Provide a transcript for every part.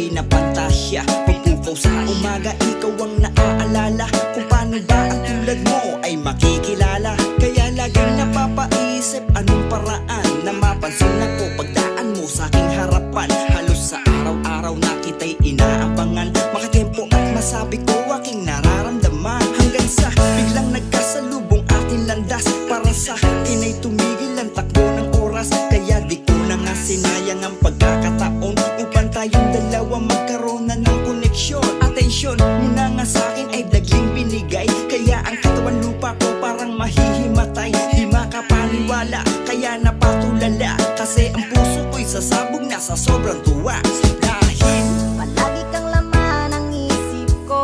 ako'y napantasya. Pagpukaw sa umaga, ikaw ang naaalala kung paano ba ang tulad mo ay makikilala. Kaya laging napapaisip anong paraan na mapansin ako pagdaan mo sa aking harapan. Halos sa araw-araw na kita'y inaabangan, makatempo at masabi ko aking nararamdaman. Hanggang sa biglang nagkasalubong ating landas, para sa akin ay tumigil ang takbo ng oras. Kaya di ko na nga sinayang ang pagkakataon upang tayong dalawa magkaroon na ng koneksyon. Atensyon mo na nga sa akin ay dagling binigay, kaya ang katawan lupa ko parang mahihimatay. Di makapaniwala, kaya napatulala, kasi ang puso ko'y sasabog na sa sobrang tuwa. Dahil palagi kang laman ng isip ko,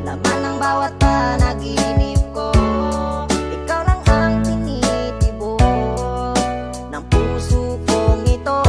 laman ng bawat panaginip ko. Ikaw lang ang tinitibok ng puso kong ito.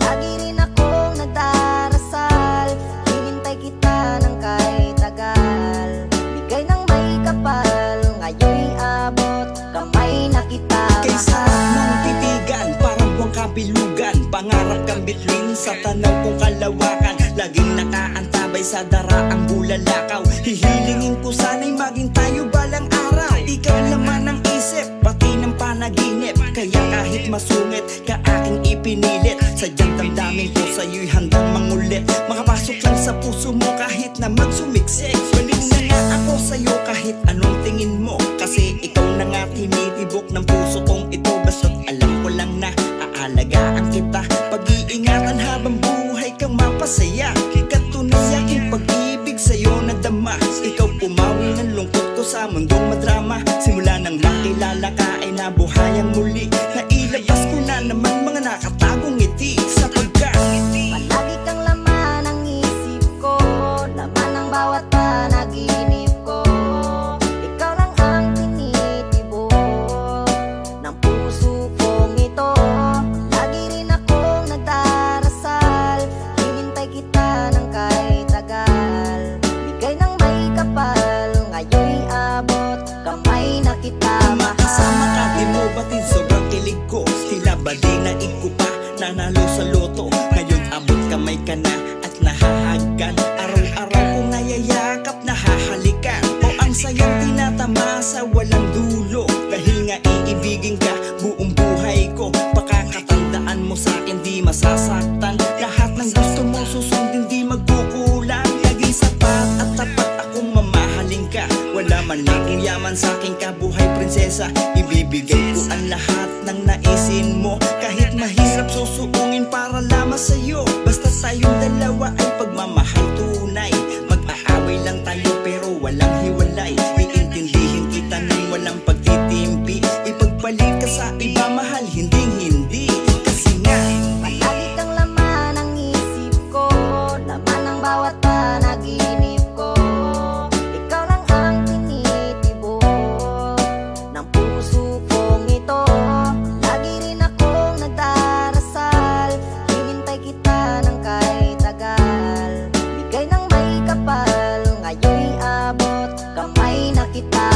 Lagi rin akong nagdarasal, hinintay kita ng kahit tagal. Bigay ng may kapal, ngayon'y abot kamay na kita kaysa mahal. mong titigan, parang buwang kabilugan, pangarap kang bituin sa tanaw kong kalawakan. Laging nakaantabay sa daraang bulalakaw, hihilingin ko sana'y maging tayo balang araw. Ikaw naman ang isip, pati ng panaginip, kaya kahit masungit ka aking ipinilit. Sadyang damdamin ko sa'yo'y handang mangulit, makapasok lang sa puso mo kahit na magsumiksik. Balik na nga ako sa'yo kahit anong tingin mo, kasi ikaw na nga tinitibok ng puso kong ito. Basta't alam ko lang na aalagaan kita, pag-iingatan habang buhay kang mapasaya. Katunay aking pag-ibig sa'yo nadama, ikaw pumawi ng lungkot ko sa mundong madrama. Simula nang makilala ka ay nabuhayang muli, nailabas ko na naman mga nakatagong ngiti. Sapagkat palagi kang laman ng isip ko, laman ng bawat panaginip ko. Ikaw lang ang tinitibok ng puso kong ito. Lagi rin akong nagdarasal, hinintay kita ng kahit tagal. Bigay ng may kapal, ngayon'y abot kamay na kita makasama ka, mahal. di mo batid sobrang kilig ko. Tila ba di naig ko pa nanalo sa loto. Ngayon abot kamay ka na at nahahagan, araw-araw ko ngayayakap, nahahalikan. O ang sayang tinatamasa walang dulo, dahil nga iibigin ka buong buhay ko. Pakakatandaan mo sa akin di masasaktan, lahat ng gusto mo susundin di magkukulang. Laging sapat at tapat akong mamahalin ka, wala man akong yaman sa aking kabuhay prinsesa. Ibibigay ko ang lahat ng naisin mo, kahit mahirap susuungin para lamang sa'yo. Basta tayong dalawa ay pagmamahal tunay, mag-aaway lang tayo pero walang hiwalay. Iintindihin kita nang walang pagtitimpi, ipagpalit ka sa iba mahal, hinding-hindi. Kasi nga palagi kang laman ng isip ko, laman ng bawat panaginip ko. Ikaw lang ang tinitibok ng puso kong ito. Lagi rin akong nagdarasal, hinintay kita ng kahit tagal. Bigay ng may kapal, ngayon'y abot kamay na kita